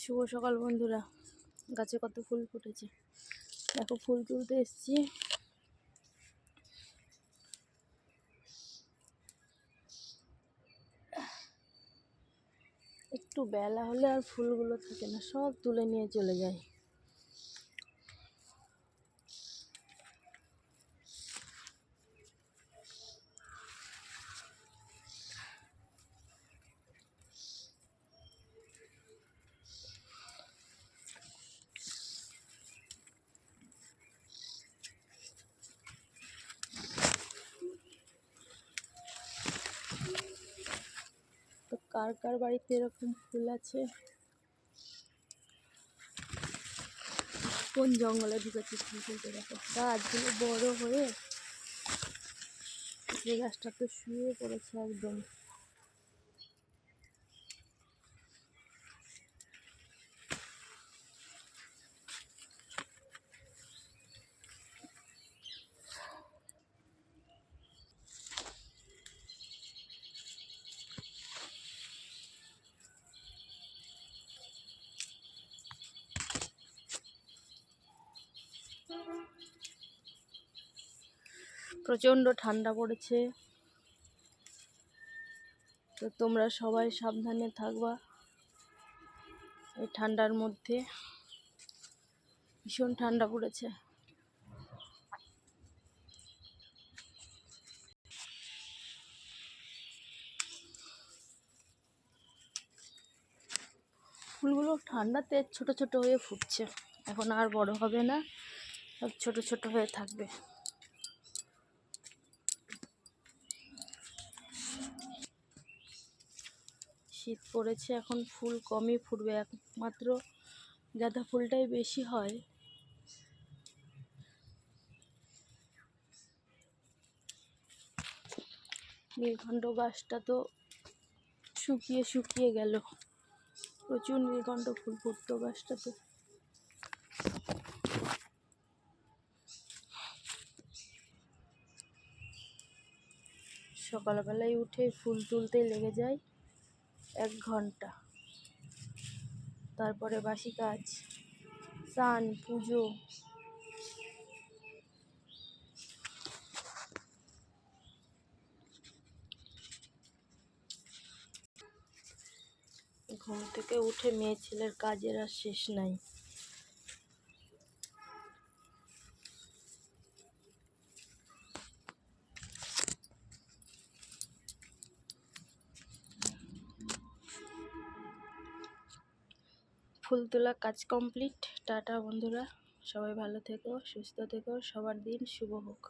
শুভ সকাল বন্ধুরা। গাছে কত ফুল ফুটেছে দেখো, ফুল তুলতে এসেছি। একটু বেলা হলে আর ফুলগুলো থাকে না, সব তুলে নিয়ে চলে যায়। তো কার কার বাড়িতে এরকম ফুল আছে? কোন জঙ্গলে ঢুকেছে ফুল তুলতে? দেখো গাছগুলো বড় হয়ে, এই গাছটা তো শুয়ে পড়েছে একদম। প্রচণ্ড ঠান্ডা পড়েছে, তো তোমরা সবাই সাবধানে থাকবা এই ঠান্ডার মধ্যে। ভীষণ ঠান্ডা পড়েছে। ফুলগুলো ঠান্ডাতে ছোট ছোট হয়ে ফুটছে, এখন আর বড় হবে না, সব ছোট ছোট হয়ে থাকবে। শীত পড়েছে, এখন ফুল কমই ফুটবে, একমাত্র গাঁদা ফুলটাই বেশি হয়। নীলকণ্ঠ গাছটা তো শুকিয়ে শুকিয়ে গেল, প্রচুর নীলকণ্ঠ ফুল ফুটতো গাছটাতে। সকালবেলায় উঠে ফুল তুলতে লেগে যায় 1 ঘন্টা, তারপরে বাসি কাজ, স্নান, পুজো। ঘুম থেকে উঠে মেয়ে ছেলের কাজের আর শেষ নাই। ফুল তোলা কাজ কমপ্লিট। টাটা বন্ধুরা, সবাই ভালো থেকো, সুস্থ থেকো, সবার দিন শুভ হোক।